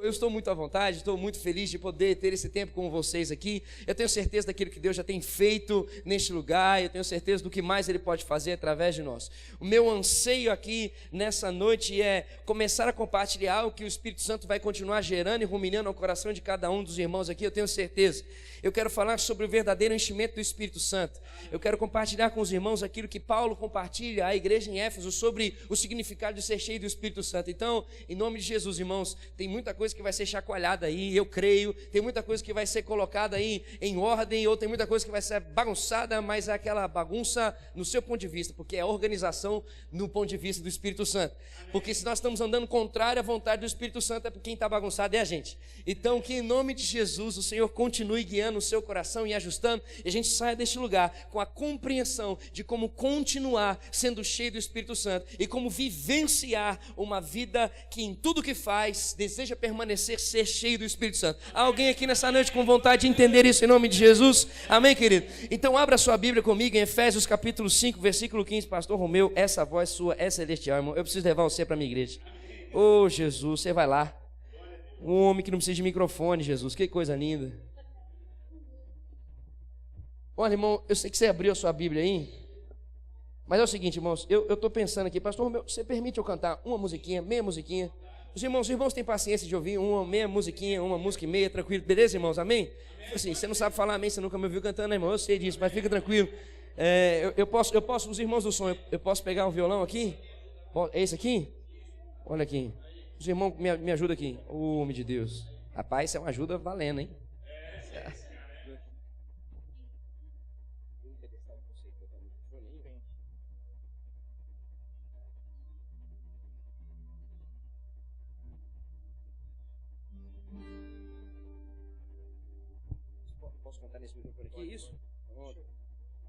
Eu estou muito à vontade, estou muito feliz de poder ter esse tempo com vocês aqui. Eu tenho certeza daquilo que Deus já tem feito neste lugar, eu tenho certeza do que mais Ele pode fazer através de nós. O meu anseio aqui nessa noite é começar a compartilhar algo que o Espírito Santo vai continuar gerando e ruminando ao coração de cada um dos irmãos aqui, eu tenho certeza. Eu quero falar sobre o verdadeiro enchimento do Espírito Santo. Eu quero compartilhar com os irmãos aquilo que Paulo compartilha à igreja em Éfeso sobre o significado de ser cheio do Espírito Santo. Então, em nome de Jesus, irmãos, tem muita coisa que vai ser chacoalhada aí, eu creio, tem muita coisa que vai ser colocada aí em ordem, ou tem muita coisa que vai ser bagunçada, mas é aquela bagunça no seu ponto de vista, porque é a organização no ponto de vista do Espírito Santo. Porque se nós estamos andando contrário à vontade do Espírito Santo, é porque quem está bagunçado é a gente. Então, que em nome de Jesus, o Senhor continue guiando o seu coração e ajustando, e a gente saia deste lugar com a compreensão de como continuar sendo cheio do Espírito Santo, e como vivenciar uma vida que em tudo que faz, deseja permanecer, ser cheio do Espírito Santo. Há alguém aqui nessa noite com vontade de entender isso em nome de Jesus? Amém, querido? Então abra sua Bíblia comigo em Efésios capítulo 5, versículo 15. Pastor Romeu, essa voz sua é celestial, irmão. Eu preciso levar você para a minha igreja. Oh, Jesus, você vai lá. Um homem que não precisa de microfone, Jesus. Que coisa linda. Olha, irmão, eu sei que você abriu a sua Bíblia aí, mas é o seguinte, irmãos, eu estou pensando aqui, pastor Romeu, você permite eu cantar uma musiquinha, meia musiquinha? Os irmãos têm paciência de ouvir uma meia musiquinha, uma música e meia, tranquilo, beleza, irmãos, amém? Assim, você não sabe falar amém, você nunca me ouviu cantando, né, irmão? Eu sei disso, mas fica tranquilo. Eu posso, os irmãos do som, eu posso pegar um violão aqui? É esse aqui? Olha aqui. Os irmãos me ajudam aqui. Ô, homem de Deus. Rapaz, isso é uma ajuda valendo, hein? Posso cantar nesse microfone aqui? Isso? Pronto.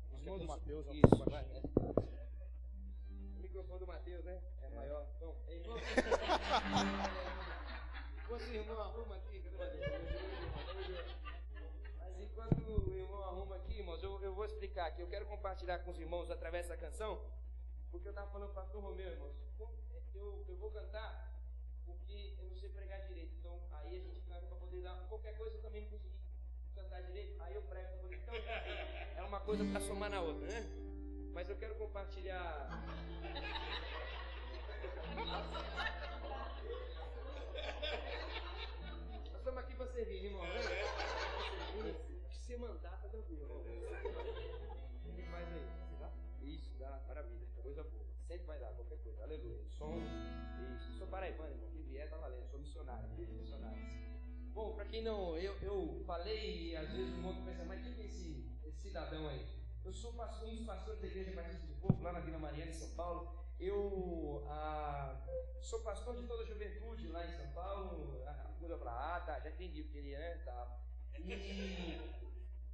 O Mateus, isso, vai. O microfone do Mateus, né? É maior. Bom, irmão. Enquanto o irmão arruma aqui, cadê o Mateus? Mas enquanto o irmão arruma aqui, irmãos, eu vou explicar aqui. Eu quero compartilhar com os irmãos através dessa canção, porque eu estava falando para o pastor Romeu, irmãos. Eu vou cantar porque eu não sei pregar direito. Então, aí a gente canta para poder dar qualquer coisa eu também não consegui cantar direito, aí eu prego para poder. Então, é uma coisa para somar na outra, né? Mas eu quero compartilhar. Nós estamos aqui para servir, irmão, né? Se você mandar, tá tranquilo, irmão. O que faz aí? Isso, dá, maravilha, coisa boa. Sempre vai dar, qualquer coisa, aleluia. Som, isso. Sou paraibano, irmão, que vier tá valendo, sou missionário. Bom, para quem não, eu falei e às vezes o mundo pensa, mas quem é esse cidadão aí? Eu sou um dos pastores da Igreja Batista do Povo, lá na Vila Mariana, em São Paulo. Eu sou pastor de toda a juventude lá em São Paulo. A figura fala, tá, já entendi o que queria, né? Tá. E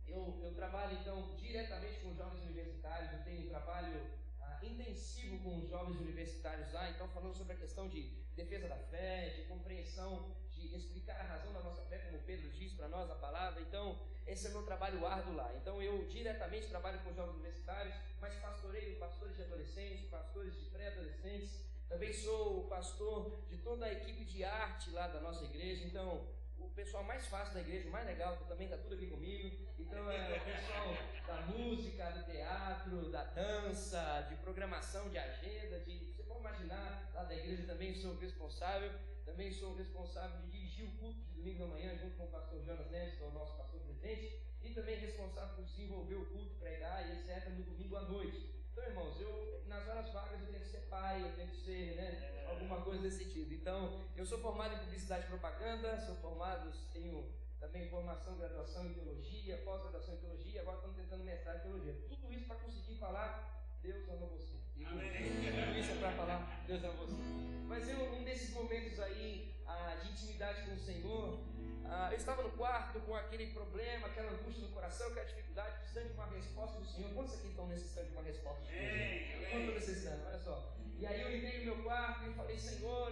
eu trabalho então diretamente com jovens universitários, eu tenho um trabalho intensivo com os jovens universitários lá, então falando sobre a questão de defesa da fé, de compreensão, de explicar a razão da nossa fé, como Pedro diz para nós a palavra. Então esse é o meu trabalho árduo lá. Então eu diretamente trabalho com jovens universitários, mas pastoreio pastores de adolescentes, pastores de pré-adolescentes, também sou pastor de toda a equipe de arte lá da nossa igreja. Então o pessoal mais fácil da igreja, o mais legal, que também está tudo aqui comigo. Então é o pessoal da música, do teatro, da dança, de programação, de agenda, você pode imaginar, lá da igreja também sou responsável de dirigir o culto de domingo da manhã, junto com o pastor Jonas Neves, que é o nosso pastor presidente, e também responsável por desenvolver o culto, pregar e etc. no domingo à noite. Então, irmãos, nas horas vagas eu tenho que ser pai, eu tenho que ser, né, alguma coisa desse sentido. Então, eu sou formado em publicidade e propaganda, tenho também formação, graduação em teologia, pós-graduação em teologia, agora estamos tentando mestrado em teologia. Tudo isso para conseguir falar, Deus ama você. Tudo isso é para falar, Deus ama você. Mas um desses momentos aí de intimidade com o Senhor, eu estava no quarto com aquele problema, aquela angústia no coração, aquela dificuldade, precisando de uma resposta do Senhor. Quantos aqui estão necessitando de uma resposta do Senhor? Quantos estão necessitando? Olha só. E aí eu entrei no meu quarto e falei, Senhor,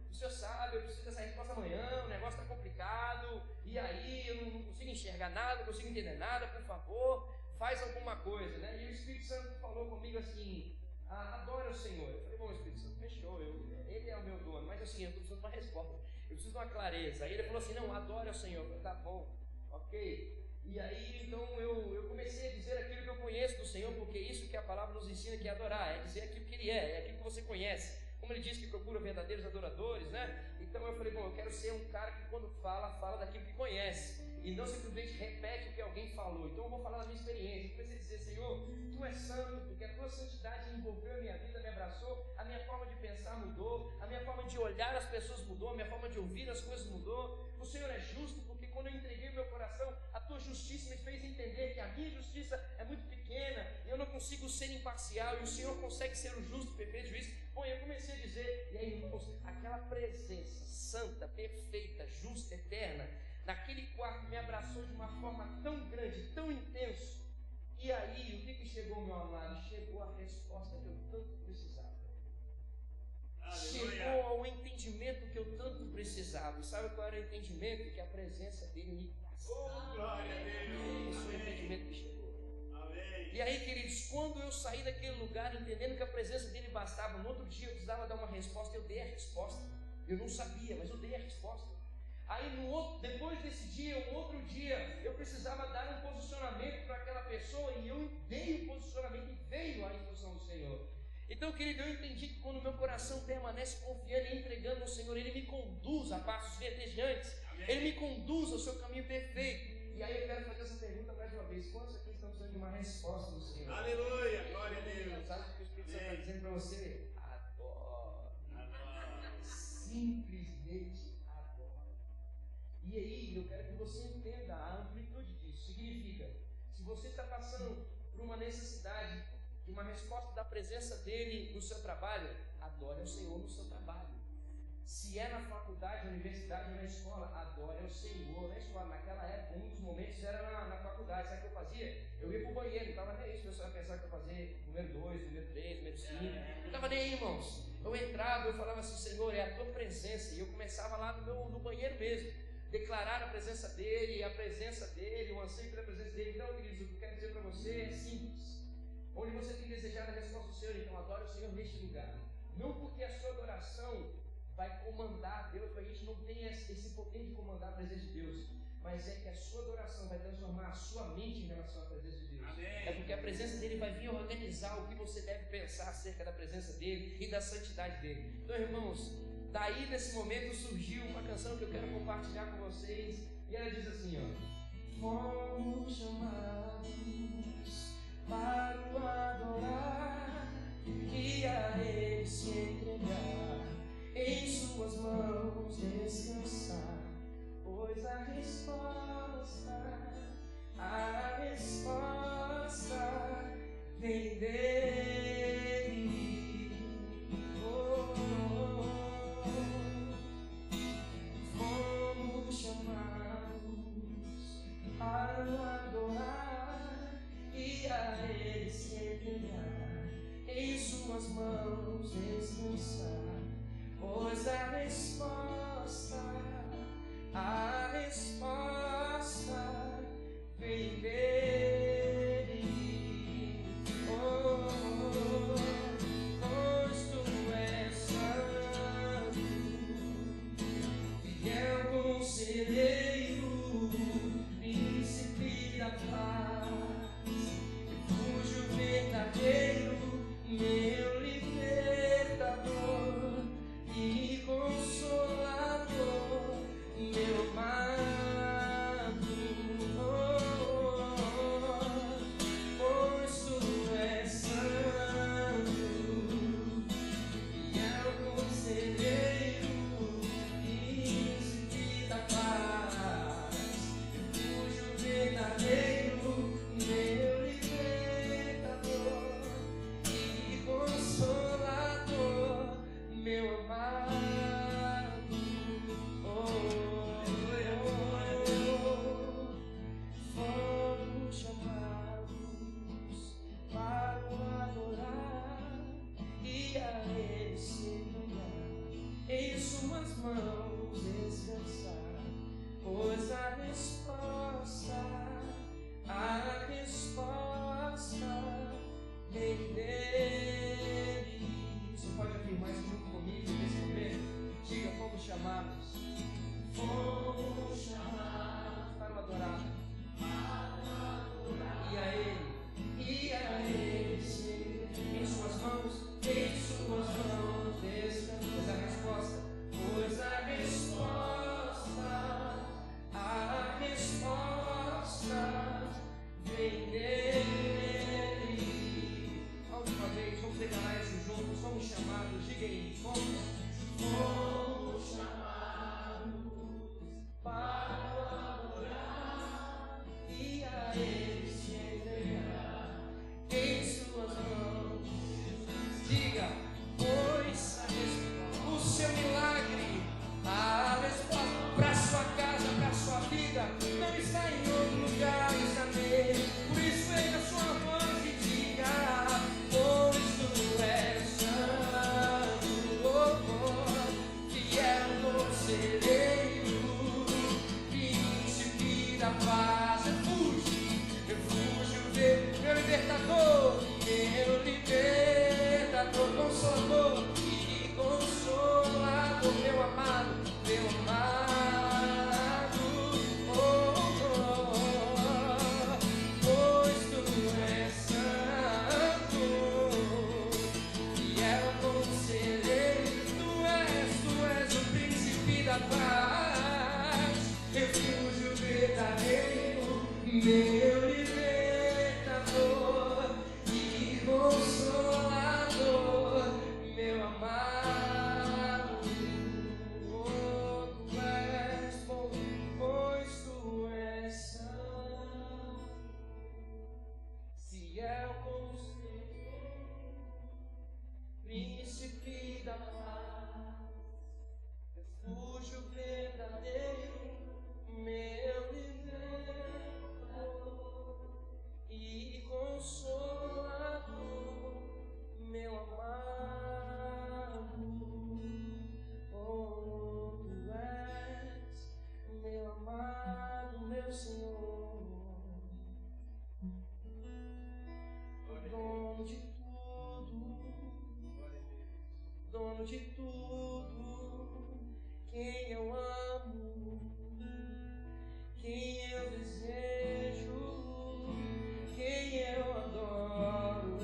o Senhor sabe, eu preciso dessa resposta amanhã, o negócio está complicado, e aí eu não consigo enxergar nada, não consigo entender nada, por favor, faz alguma coisa, né? E o Espírito Santo falou comigo assim, adora o Senhor. Eu falei, bom, Espírito Santo, fechou, ele é o meu dono, mas assim, eu estou precisando de uma resposta. Eu preciso de uma clareza. Aí ele falou assim, não, adore ao Senhor. Eu falei, tá bom, ok. E aí, então, eu comecei a dizer aquilo que eu conheço do Senhor, porque isso que a palavra nos ensina que é adorar, é dizer aquilo que Ele é aquilo que você conhece. Como Ele diz que procura verdadeiros adoradores, né? Então eu falei, bom, eu quero ser um cara que quando fala daquilo que conhece, e não simplesmente repete o que alguém falou. Então eu vou falar da minha experiência. Eu comecei a dizer, Senhor, Tu és santo, porque a Tua santidade envolveu a minha vida, me abraçou, a minha forma de pensar mudou, a minha forma de olhar as pessoas mudou, a minha forma de ouvir as coisas mudou. O Senhor é justo, porque quando eu entreguei o meu coração, a Tua justiça me fez entender que a minha justiça é muito pequena, eu não consigo ser imparcial, e o Senhor consegue ser o justo, perfeito juiz. Bom, eu comecei a dizer, e aí, irmãos, aquela presença santa, perfeita, justa, eterna, naquele quarto me abraçou de uma forma tão grande, tão intenso. E aí, o que chegou ao meu amado? Chegou a resposta que eu tanto precisava. Chegou ao entendimento que eu tanto precisava. E sabe qual era o entendimento? Que a presença dele me bastava. Glória a Deus. Esse foi o entendimento que chegou. Amém. E aí, queridos, quando eu saí daquele lugar, entendendo que a presença dele bastava, no outro dia eu precisava dar uma resposta, eu dei a resposta. Eu não sabia, mas eu dei a resposta. Aí, depois desse dia, um outro dia, eu precisava dar um posicionamento para aquela pessoa, e eu dei o posicionamento e veio a instrução do Senhor. Então, querido, eu entendi que quando o meu coração permanece confiando e entregando ao Senhor, Ele me conduz a passos verdejantes, Ele me conduz ao seu caminho perfeito. E aí eu quero fazer essa pergunta mais uma vez: quantos aqui estão precisando de uma resposta do Senhor? Aleluia, glória a Deus. Sabe o que o Espírito Santo está dizendo para você? Adora. Simplesmente adora. E aí eu quero que você entenda a amplitude disso. Significa, se você está passando por uma necessidade de uma resposta da presença dele no seu trabalho, adore ao Senhor no seu trabalho. Se é na faculdade, na universidade, na escola, adore ao Senhor na escola. Naquela época, um dos momentos era na faculdade. Sabe o que eu fazia? Eu ia para o banheiro, não estava nem aí. Se o pessoal ia pensar que eu fazia número 2, número 3, número 5. Não estava nem aí, irmãos. Eu entrava, eu falava assim, Senhor, é a tua presença. E eu começava lá no banheiro mesmo, declarar a presença dele, o anseio pela presença dele. Então, queridos, o que eu quero dizer para você é simples. Onde você tem desejado a resposta do Senhor, então adore o Senhor neste lugar. Não porque a sua adoração vai comandar Deus, porque a gente não tem esse poder de comandar a presença de Deus, mas é que a sua adoração vai transformar a sua mente em relação à presença de Deus. Amém. É porque a presença dele vai vir organizar o que você deve pensar acerca da presença dele e da santidade dele. Então, irmãos, daí nesse momento surgiu uma canção que eu quero compartilhar com vocês, e ela diz assim, ó: fomos chamados para o adorar e a Ele se entregar, em Suas mãos descansar, pois a resposta vem dele. Fomos chamados para o adorar e a Ele se entregar, em Suas mãos descansar, pois a resposta vem dele. Pois Tu és santo, fiel conselheiro, príncipe da paz, refúgio verdadeiro, meu libertador e consolador, meu amado. Pois Tu és santo, fiel conselheiro, príncipe da paz, refúgio verdadeiro, meu libertador e consolador, meu amado. Fomos chamados para o adorar e a Ele se entregar, em Suas mãos descansar, pois a resposta vem dele. Você pode afirmar isso junto comigo nesse momento? Diga: fomos chamados de tudo, quem eu amo, quem eu desejo, quem eu adoro,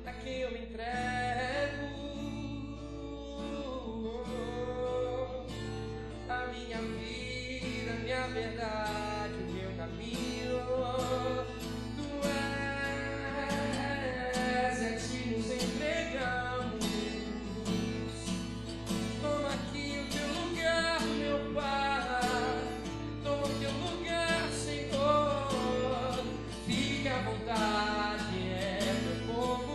a quem eu me entrego, a minha vida, a minha verdade, o meu caminho. Tu és, a ti nos entregamos. Toma aqui o teu lugar, meu Pai. Toma o teu lugar, Senhor. Fica à vontade, é teu povo.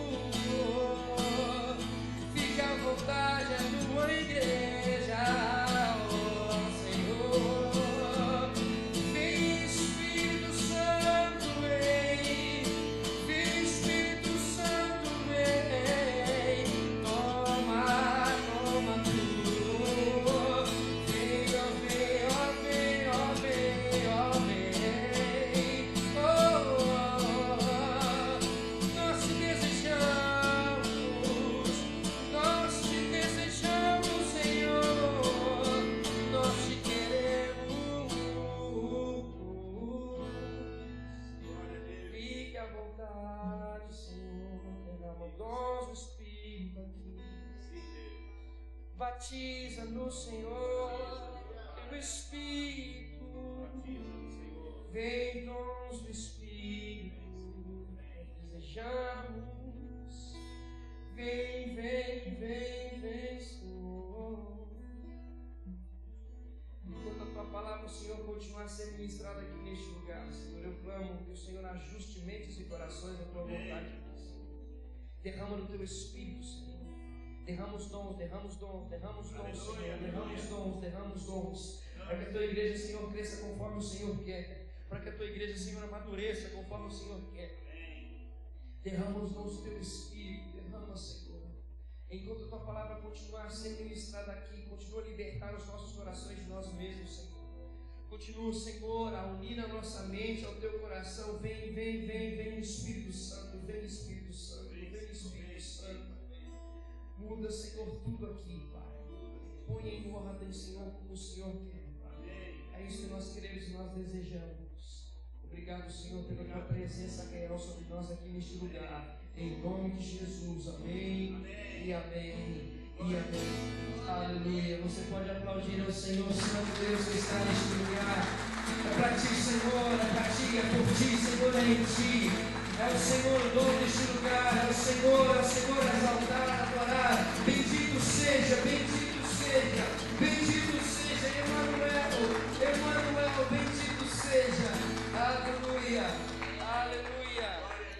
Fica à vontade, é tua igreja, ó Senhor. Vem Espírito Santo, vem. Vem Espírito Santo, vem. Toma tudo. Vem, ó, vem, ó, vem, ó, vem, ó, vem. Nós te desejamos, Senhor. Nós te queremos. Fique à vontade, Senhor. Derrama o dom do Espírito aqui. Batiza-nos, Senhor, pelo Espírito. Vem, dons do Espírito, desejamos. Vem, Senhor. Enquanto a tua palavra, Senhor, continuar a ser ministrada aqui neste lugar, Senhor, eu clamo que o Senhor ajuste mentes e corações à tua vontade. Derrama no teu Espírito, Senhor. Derrama os dons, Senhor. Derrama os dons. Para que a tua igreja, Senhor, cresça conforme o Senhor quer. Para que a tua igreja, Senhor, amadureça conforme o Senhor quer. Derrama os dons do teu Espírito. Derrama, Senhor. Enquanto a tua palavra continuar a ser ministrada aqui, continua a libertar os nossos corações de nós mesmos, Senhor. Continua, Senhor, a unir a nossa mente ao teu coração. Vem, Espírito Santo. Vem, Espírito Santo. Vem, Espírito Santo. Muda, Senhor, tudo aqui, Pai. Põe em ordem, Senhor, como o Senhor quer. É isso que nós queremos e nós desejamos. Obrigado, Senhor, pela tua presença real sobre nós aqui neste lugar. Em nome de Jesus. Amém. E amém. E amém. Aleluia. Você pode aplaudir ao Senhor, Santo Deus que está neste lugar. É para ti, Senhor. É para ti, é por ti, Senhor, é em ti. É o Senhor o dono deste lugar. É o Senhor exaltado, adorado. Bendito seja, bendito seja. Bendito seja, Emanuel, bendito seja. Aleluia, aleluia,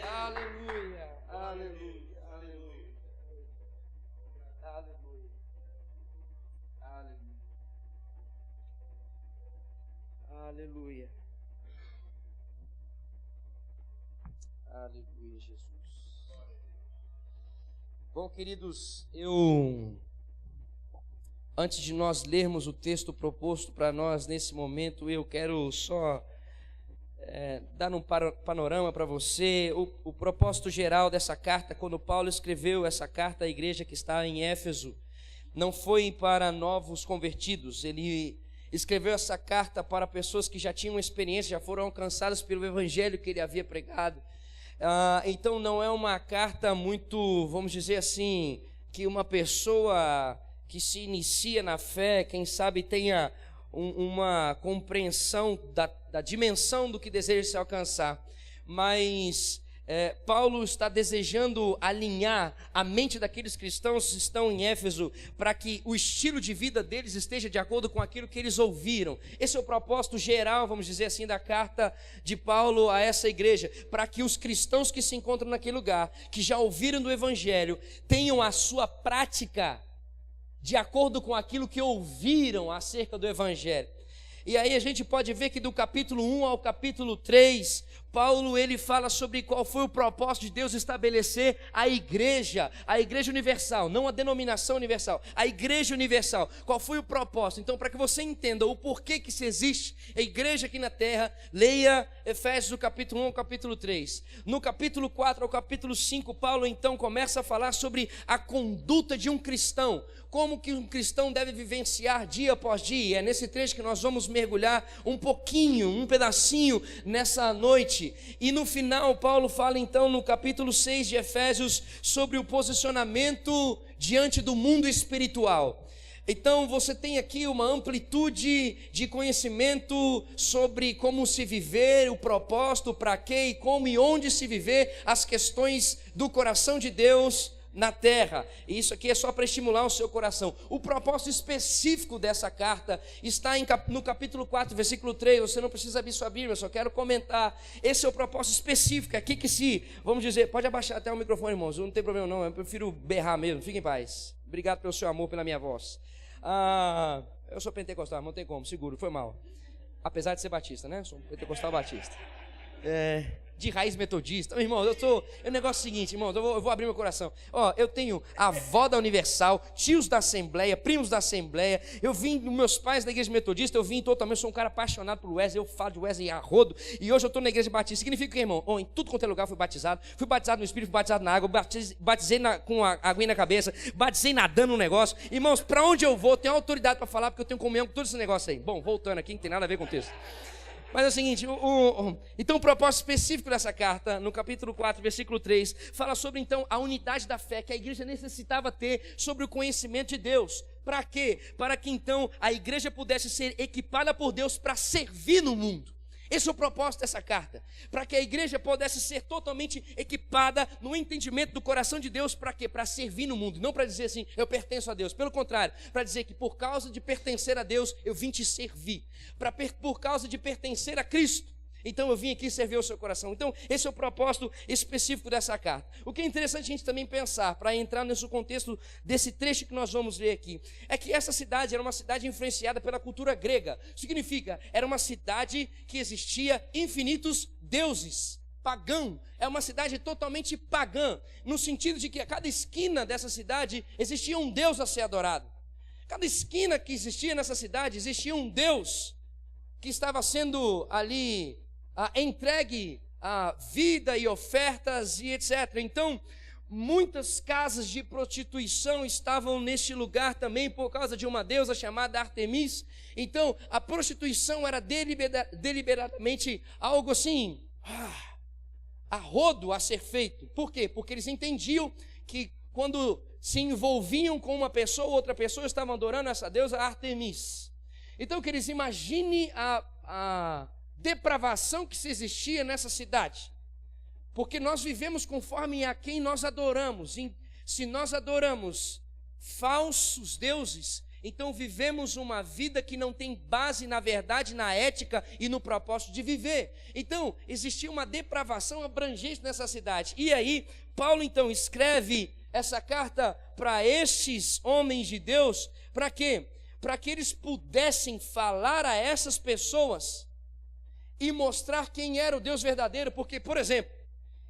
aleluia, aleluia, aleluia, aleluia, aleluia, aleluia, aleluia, Jesus. Bom, queridos, antes de nós lermos o texto proposto para nós nesse momento, eu quero só dar um panorama para você. O propósito geral dessa carta, quando Paulo escreveu essa carta à igreja que está em Éfeso, não foi para novos convertidos. Ele escreveu essa carta para pessoas que já tinham experiência, já foram alcançadas pelo evangelho que ele havia pregado. Então não é uma carta muito, vamos dizer assim, que uma pessoa que se inicia na fé, quem sabe tenha uma compreensão da dimensão do que deseja se alcançar. Mas Paulo está desejando alinhar a mente daqueles cristãos que estão em Éfeso para que o estilo de vida deles esteja de acordo com aquilo que eles ouviram. Esse é o propósito geral, vamos dizer assim, da carta de Paulo a essa igreja, para que os cristãos que se encontram naquele lugar, que já ouviram do evangelho, tenham a sua prática de acordo com aquilo que ouviram acerca do evangelho. E aí a gente pode ver que do capítulo 1 ao capítulo 3, Paulo ele fala sobre qual foi o propósito de Deus estabelecer a igreja universal, não a denominação universal, a igreja universal. Qual foi o propósito? Então, para que você entenda o porquê que se existe a igreja aqui na terra, leia Efésios do capítulo 1 ao capítulo 3. No capítulo 4 ao capítulo 5, Paulo então começa a falar sobre a conduta de um cristão, como que um cristão deve vivenciar dia após dia. É nesse trecho que nós vamos mergulhar um pouquinho, um pedacinho nessa noite. E no final, Paulo fala então no capítulo 6 de Efésios sobre o posicionamento diante do mundo espiritual. Então você tem aqui uma amplitude de conhecimento sobre como se viver, o propósito, para quê e como e onde se viver as questões do coração de Deus na terra. E isso aqui é só para estimular o seu coração. O propósito específico dessa carta está no capítulo 4, versículo 3. Você não precisa abrir sua Bíblia, eu só quero comentar. Esse é o propósito específico aqui que se, vamos dizer, pode abaixar até o microfone, irmãos, não tem problema não, eu prefiro berrar mesmo, fique em paz. Obrigado pelo seu amor, pela minha voz. Eu sou pentecostal, não tem como, seguro, foi mal. Apesar de ser batista, né? Sou pentecostal batista. De raiz metodista. Irmão, o negócio é o seguinte, irmão, eu vou abrir meu coração. Eu tenho a avó da Universal, tios da Assembleia, primos da Assembleia. Eu vim dos meus pais da igreja metodista, eu sou um cara apaixonado por Wesley, eu falo de Wesley a rodo, e hoje eu estou na igreja batista. Significa que, irmão, em tudo quanto é lugar fui batizado no Espírito, fui batizado na água, batizei com a aguinha na cabeça, batizei nadando no negócio. Irmãos, para onde eu vou, tenho autoridade para falar, porque eu tenho comunhão com todo esse negócio aí. Bom, voltando aqui, não tem nada a ver com o texto. Mas é o seguinte, então o propósito específico dessa carta, no capítulo 4, versículo 3, fala sobre então a unidade da fé que a igreja necessitava ter sobre o conhecimento de Deus. Para quê? Para que então a igreja pudesse ser equipada por Deus para servir no mundo. Esse é o propósito dessa carta, para que a igreja pudesse ser totalmente equipada no entendimento do coração de Deus. Para quê? Para servir no mundo, não para dizer assim, eu pertenço a Deus. Pelo contrário, para dizer que por causa de pertencer a Deus, eu vim te servir. Por causa de pertencer a Cristo, então eu vim aqui servir o seu coração. Então esse é o propósito específico dessa carta. O que é interessante a gente também pensar, para entrar nesse contexto desse trecho que nós vamos ler aqui, é que essa cidade era uma cidade influenciada pela cultura grega. Significa, era uma cidade que existia infinitos deuses, pagão. É uma cidade totalmente pagã, no sentido de que a cada esquina dessa cidade existia um deus a ser adorado. Cada esquina que existia nessa cidade existia um deus que estava sendo ali entregue a vida e ofertas e etc. Então, muitas casas de prostituição estavam neste lugar também por causa de uma deusa chamada Artemis. Então, a prostituição era deliberadamente algo assim, a rodo a ser feito. Por quê? Porque eles entendiam que quando se envolviam com uma pessoa, outra pessoa estavam adorando essa deusa Artemis. Então, que eles imaginem a depravação que se existia nessa cidade, porque nós vivemos conforme a quem nós adoramos. Se nós adoramos falsos deuses, então vivemos uma vida que não tem base na verdade, na ética e no propósito de viver. Então existia uma depravação abrangente nessa cidade. E aí Paulo então escreve essa carta para estes homens de Deus. Para quê? Para que eles pudessem falar a essas pessoas e mostrar quem era o Deus verdadeiro. Porque, por exemplo,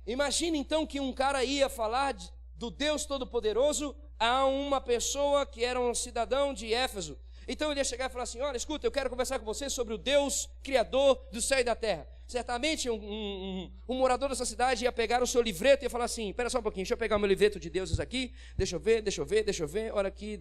imagine então que um cara ia falar do Deus Todo-Poderoso a uma pessoa que era um cidadão de Éfeso. Então ele ia chegar e falar assim, olha, escuta, eu quero conversar com você sobre o Deus Criador do céu e da terra. Certamente um morador dessa cidade ia pegar o seu livreto e ia falar assim, espera só um pouquinho, deixa eu pegar o meu livreto de deuses aqui, deixa eu ver, olha aqui,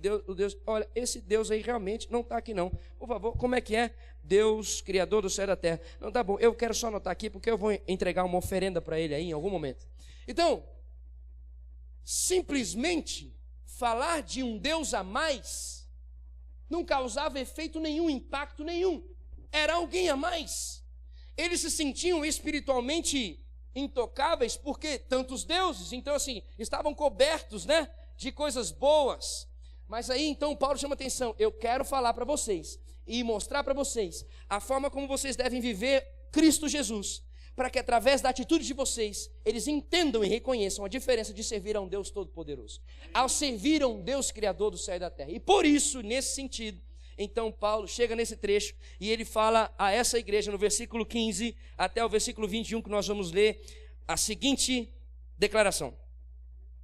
olha, esse Deus aí realmente não está aqui não, por favor, como é que é? Deus, Criador do céu e da terra. Não, tá bom, eu quero só anotar aqui, porque eu vou entregar uma oferenda para ele aí em algum momento. Então, simplesmente falar de um Deus a mais não causava efeito nenhum, impacto nenhum. Era alguém a mais. Eles se sentiam espiritualmente intocáveis porque tantos deuses, então assim, estavam cobertos, né, de coisas boas. Mas aí então Paulo chama atenção, eu quero falar para vocês e mostrar para vocês a forma como vocês devem viver Cristo Jesus, para que através da atitude de vocês, eles entendam e reconheçam a diferença de servir a um Deus Todo-Poderoso, ao servir a um Deus Criador do céu e da terra. E por isso, nesse sentido, Então Paulo chega nesse trecho e ele fala a essa igreja no versículo 15 até o versículo 21, que nós vamos ler a seguinte declaração: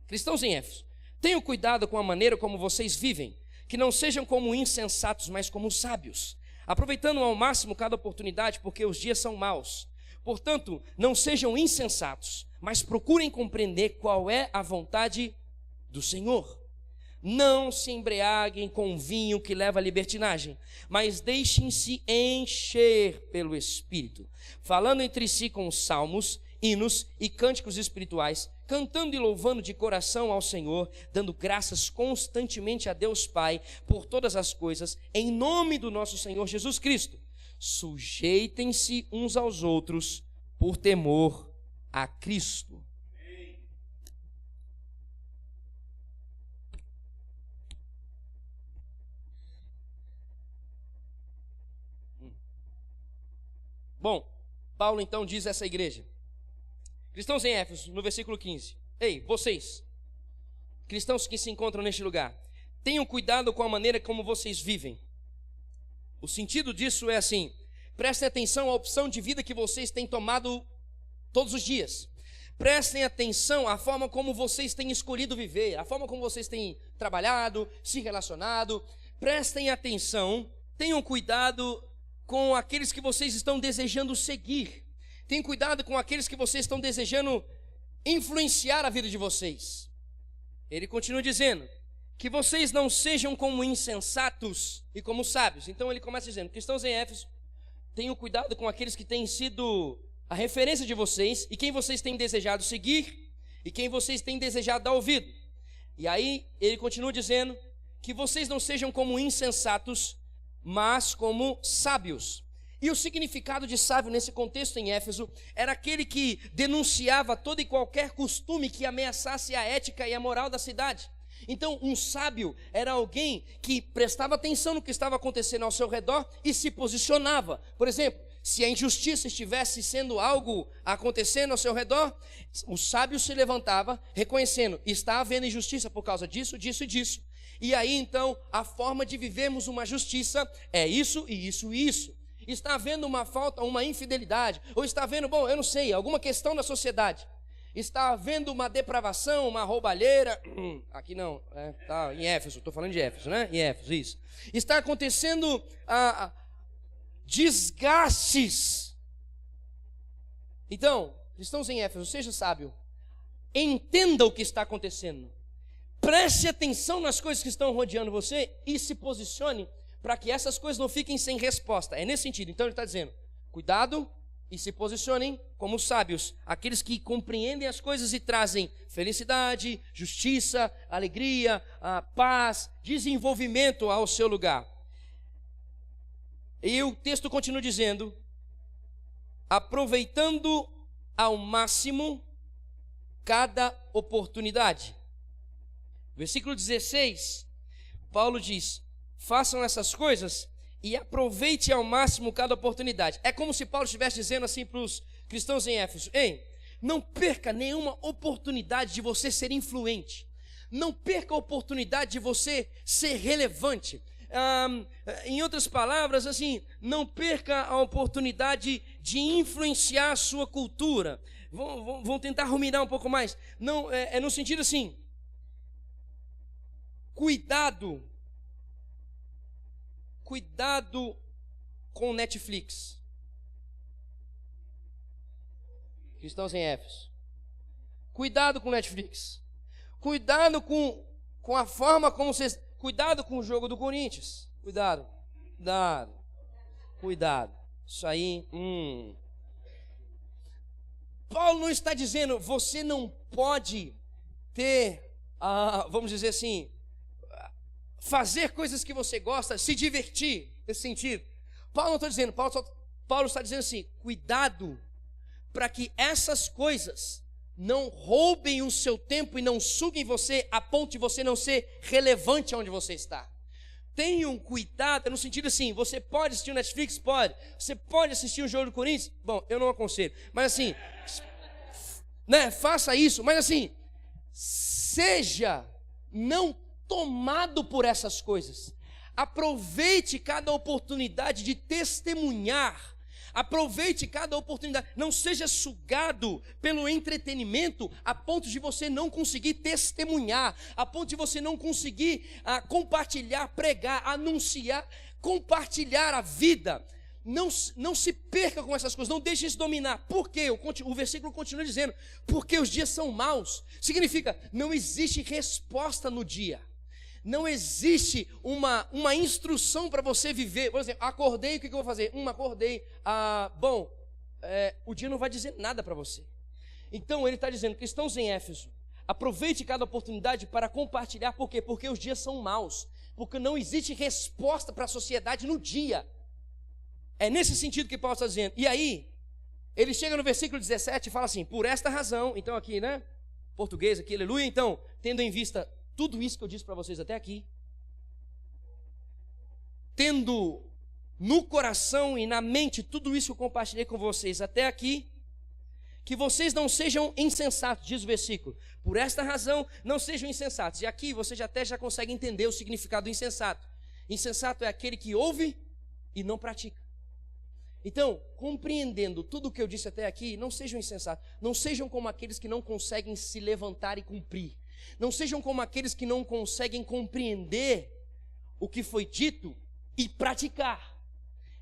cristãos em Éfeso, tenham cuidado com a maneira como vocês vivem, que não sejam como insensatos, mas como sábios, aproveitando ao máximo cada oportunidade, porque os dias são maus. Portanto, não sejam insensatos, mas procurem compreender qual é a vontade do Senhor. Não se embriaguem com vinho que leva à libertinagem, mas deixem-se encher pelo Espírito, falando entre si com salmos, hinos e cânticos espirituais, cantando e louvando de coração ao Senhor, dando graças constantemente a Deus Pai por todas as coisas, em nome do nosso Senhor Jesus Cristo. Sujeitem-se uns aos outros por temor a Cristo. Bom, Paulo então diz a essa igreja, cristãos em Éfeso, no versículo 15: ei, vocês, cristãos que se encontram neste lugar, tenham cuidado com a maneira como vocês vivem. O sentido disso é assim: prestem atenção à opção de vida que vocês têm tomado todos os dias. Prestem atenção à forma como vocês têm escolhido viver, à forma como vocês têm trabalhado, se relacionado. Prestem atenção, tenham cuidado com aqueles que vocês estão desejando seguir. Tenham cuidado com aqueles que vocês estão desejando influenciar a vida de vocês. Ele continua dizendo que vocês não sejam como insensatos e como sábios. Então ele começa dizendo: cristãos em Éfeso, tenham cuidado com aqueles que têm sido a referência de vocês e quem vocês têm desejado seguir e quem vocês têm desejado dar ouvido. E aí ele continua dizendo que vocês não sejam como insensatos, mas como sábios. E o significado de sábio nesse contexto em Éfeso era aquele que denunciava todo e qualquer costume que ameaçasse a ética e a moral da cidade. Então, um sábio era alguém que prestava atenção no que estava acontecendo ao seu redor e se posicionava. Por exemplo, se a injustiça estivesse sendo algo acontecendo ao seu redor, o sábio se levantava reconhecendo: está havendo injustiça por causa disso, disso e disso. E aí então a forma de vivermos uma justiça é isso e isso e isso. Está havendo uma falta, uma infidelidade, ou está havendo, eu não sei, alguma questão na sociedade. Está havendo uma depravação, uma roubalheira. Aqui não, tá em Éfeso, estou falando de Éfeso, né? Em Éfeso, isso. Está acontecendo desgastes. Então, cristãos em Éfeso, seja sábio, entenda o que está acontecendo. Preste atenção nas coisas que estão rodeando você e se posicione para que essas coisas não fiquem sem resposta. É nesse sentido. Então ele está dizendo: cuidado e se posicionem como sábios, aqueles que compreendem as coisas e trazem felicidade, justiça, alegria, paz, desenvolvimento ao seu lugar. E o texto continua dizendo: aproveitando ao máximo cada oportunidade. Versículo 16, Paulo diz: façam essas coisas e aproveite ao máximo cada oportunidade. É como se Paulo estivesse dizendo assim para os cristãos em Éfeso: ei, não perca nenhuma oportunidade de você ser influente. Não perca a oportunidade de você ser relevante. Em outras palavras, assim, não perca a oportunidade de influenciar a sua cultura. Vão tentar ruminar um pouco mais. Não, é no sentido assim: cuidado com Netflix. Cristãos em Éfeso, cuidado com Netflix. Cuidado com a forma como vocês... Cuidado com o jogo do Corinthians. Cuidado. Isso aí... Paulo não está dizendo você não pode ter, vamos dizer assim, fazer coisas que você gosta, se divertir, nesse sentido. Paulo não está dizendo, Paulo está dizendo assim: cuidado para que essas coisas não roubem o seu tempo e não suguem você a ponto de você não ser relevante onde você está. Tenham cuidado, no sentido assim: você pode assistir o Netflix? Pode. Você pode assistir o jogo do Corinthians? Bom, eu não aconselho, mas assim, faça isso, mas assim, seja não tomado por essas coisas. Aproveite cada oportunidade de testemunhar. Aproveite cada oportunidade. Não seja sugado pelo entretenimento a ponto de você não conseguir testemunhar, a ponto de você não conseguir compartilhar, pregar, anunciar, compartilhar a vida. Não se perca com essas coisas, não deixe isso dominar. Por quê? O versículo continua dizendo, porque os dias são maus. Significa, não existe resposta no dia. Não existe uma instrução para você viver. Por exemplo, acordei, o que eu vou fazer? Acordei. O dia não vai dizer nada para você. Então ele está dizendo, cristãos em Éfeso, aproveite cada oportunidade para compartilhar. Por quê? Porque os dias são maus. Porque não existe resposta para a sociedade no dia. É nesse sentido que Paulo está dizendo. E aí, ele chega no versículo 17 e fala assim, por esta razão, então aqui, né? Português aqui, aleluia. Então, tendo em vista tudo isso que eu disse para vocês até aqui, tendo no coração e na mente tudo isso que eu compartilhei com vocês até aqui, que vocês não sejam insensatos, diz o versículo. Por esta razão, não sejam insensatos. E aqui você já consegue entender o significado do insensato. Insensato é aquele que ouve e não pratica. Então, compreendendo tudo o que eu disse até aqui, não sejam insensatos. Não sejam como aqueles que não conseguem se levantar e cumprir. Não sejam como aqueles que não conseguem compreender o que foi dito e praticar.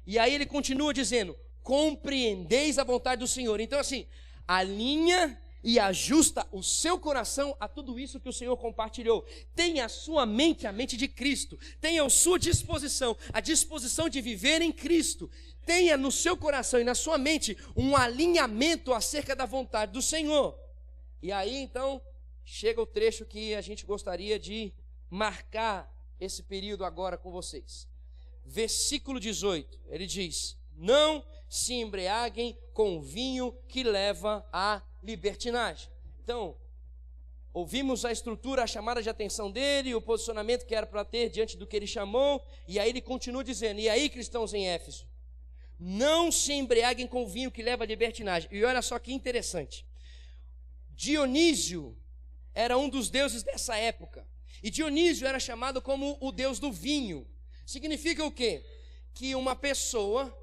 E aí ele continua dizendo, compreendeis a vontade do Senhor. Então assim, alinha e ajusta o seu coração a tudo isso que o Senhor compartilhou. Tenha a sua mente, a mente de Cristo. Tenha a sua disposição, a disposição de viver em Cristo. Tenha no seu coração e na sua mente um alinhamento acerca da vontade do Senhor. E aí então chega o trecho que a gente gostaria de marcar esse período agora com vocês. Versículo 18, ele diz, não se embriaguem com vinho que leva à libertinagem. Então, ouvimos a estrutura, a chamada de atenção dele, o posicionamento que era para ter diante do que ele chamou, e aí ele continua dizendo, e aí cristãos em Éfeso, não se embriaguem com vinho que leva à libertinagem. E olha só que interessante, Dionísio era um dos deuses dessa época, e Dionísio era chamado como o deus do vinho. Significa o quê? Que uma pessoa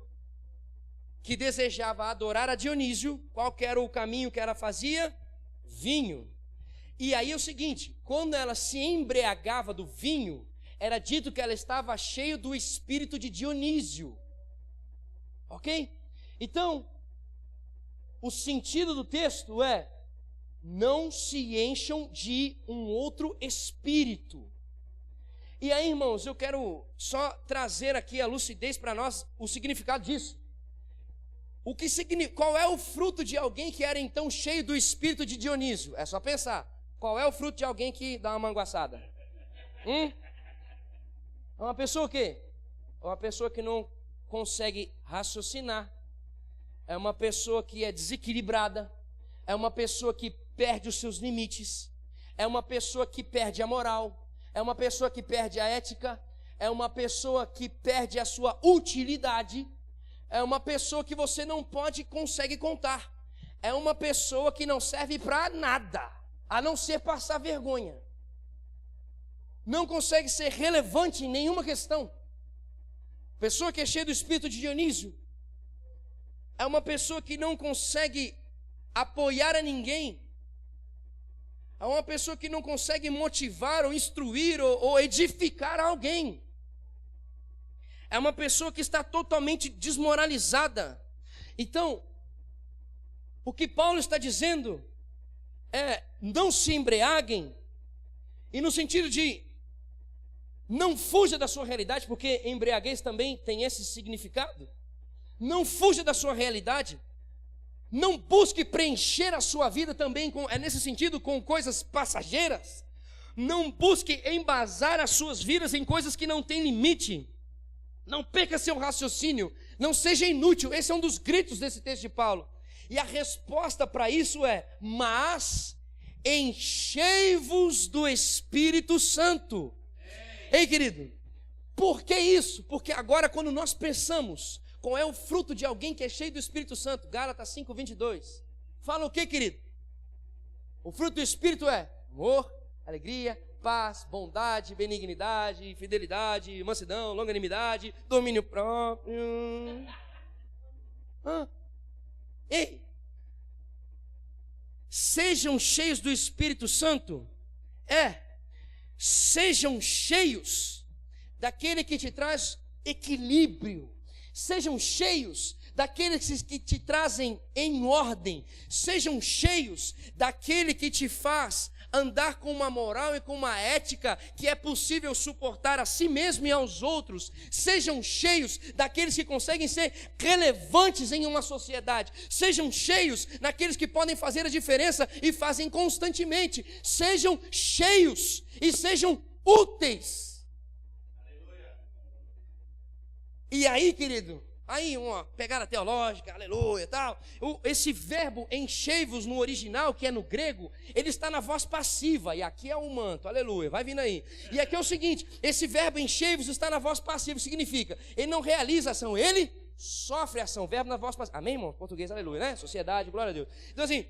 que desejava adorar a Dionísio, qual que era o caminho que ela fazia? Vinho. E aí é o seguinte, quando ela se embriagava do vinho, era dito que ela estava cheia do espírito de Dionísio. Ok? Então, o sentido do texto é, não se encham de um outro espírito. E aí, irmãos, eu quero só trazer aqui a lucidez para nós, o significado disso. Qual é o fruto de alguém que era então cheio do espírito de Dionísio? É só pensar. Qual é o fruto de alguém que dá uma manguaçada? É uma pessoa o quê? É uma pessoa que não consegue raciocinar. É uma pessoa que é desequilibrada. É uma pessoa que perde os seus limites. É uma pessoa que perde a moral. É uma pessoa que perde a ética, é uma pessoa que perde a sua utilidade, é uma pessoa que você não consegue contar, é uma pessoa que não serve para nada, a não ser passar vergonha, não consegue ser relevante em nenhuma questão. Pessoa que é cheia do espírito de Dionísio, é uma pessoa que não consegue apoiar a ninguém, é uma pessoa que não consegue motivar ou instruir ou edificar alguém. É uma pessoa que está totalmente desmoralizada. Então, o que Paulo está dizendo é, não se embriaguem, e no sentido de, não fuja da sua realidade, porque embriaguez também tem esse significado. Não fuja da sua realidade. Não busque preencher a sua vida também, nesse sentido, com coisas passageiras. Não busque embasar as suas vidas em coisas que não têm limite. Não perca seu raciocínio. Não seja inútil. Esse é um dos gritos desse texto de Paulo. E a resposta para isso é, mas enchei-vos do Espírito Santo. Ei, querido, por que isso? Porque agora quando nós pensamos, qual é o fruto de alguém que é cheio do Espírito Santo? Gálatas 5:22. Fala o que, querido? O fruto do Espírito é amor, alegria, paz, bondade, benignidade, fidelidade, mansidão, longanimidade, domínio próprio. Ei, sejam cheios do Espírito Santo. Sejam cheios daquele que te traz equilíbrio. Sejam cheios daqueles que te trazem em ordem. Sejam cheios daquele que te faz andar com uma moral e com uma ética que é possível suportar a si mesmo e aos outros. Sejam cheios daqueles que conseguem ser relevantes em uma sociedade. Sejam cheios daqueles que podem fazer a diferença e fazem constantemente. Sejam cheios e sejam úteis. E aí, querido, aí uma pegada teológica, aleluia e tal. Esse verbo enchei-vos no original, que é no grego, ele está na voz passiva. E aqui é o manto, aleluia, vai vindo aí. E aqui é o seguinte, esse verbo enchei-vos está na voz passiva, significa, ele não realiza ação, ele sofre ação. Verbo na voz passiva. Amém, irmão? Português, aleluia, né? Sociedade, glória a Deus. Então assim,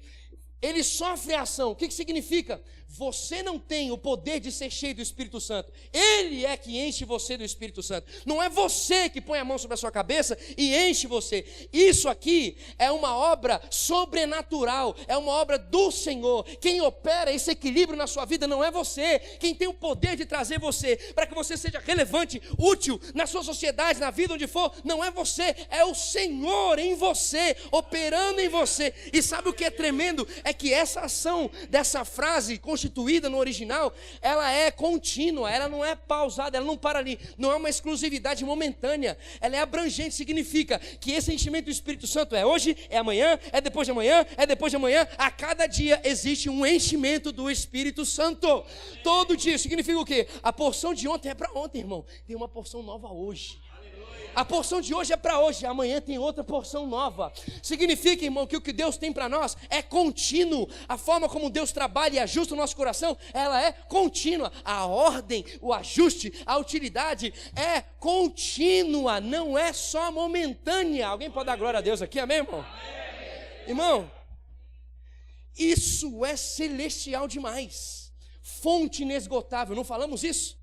ele sofre ação. O que significa? Você não tem o poder de ser cheio do Espírito Santo. Ele é que enche você do Espírito Santo. Não é você que põe a mão sobre a sua cabeça e enche você. Isso aqui é uma obra sobrenatural. É uma obra do Senhor. Quem opera esse equilíbrio na sua vida não é você. Quem tem o poder de trazer você para que você seja relevante, útil na sua sociedade, na vida onde for, não é você. É o Senhor em você, operando em você. E sabe o que é tremendo? É que essa ação dessa frase constituída no original, ela é contínua, ela não é pausada, ela não para ali, não é uma exclusividade momentânea, ela é abrangente, significa que esse enchimento do Espírito Santo é hoje, é amanhã, é depois de amanhã, é depois de amanhã, a cada dia existe um enchimento do Espírito Santo, todo dia. Significa o quê? A porção de ontem é para ontem, irmão, tem uma porção nova hoje. A porção de hoje é para hoje, amanhã tem outra porção nova. Significa, irmão, que o que Deus tem para nós é contínuo. A forma como Deus trabalha e ajusta o nosso coração, ela é contínua. A ordem, o ajuste, a utilidade é contínua, não é só momentânea. Alguém pode dar glória a Deus aqui, amém, irmão? Irmão, isso é celestial demais. Fonte inesgotável, não falamos isso?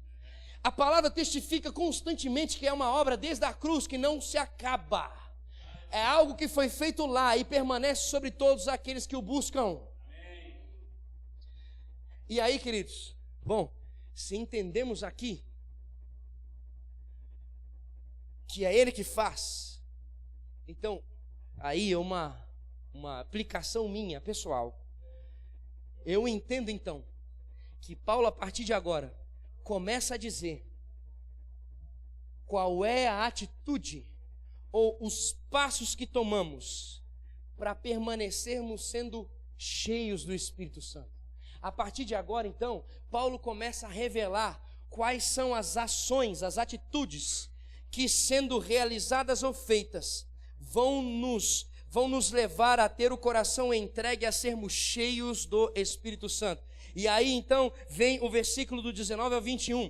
A palavra testifica constantemente que é uma obra desde a cruz que não se acaba. É algo que foi feito lá e permanece sobre todos aqueles que o buscam. E aí, queridos, bom, se entendemos aqui que é Ele que faz, então, aí é uma aplicação minha, pessoal. Eu entendo então que Paulo, a partir de agora, começa a dizer qual é a atitude ou os passos que tomamos para permanecermos sendo cheios do Espírito Santo. A partir de agora, então, Paulo começa a revelar quais são as ações, as atitudes que, sendo realizadas ou feitas, vão nos levar a ter o coração entregue a sermos cheios do Espírito Santo. E aí então vem o versículo do 19 ao 21.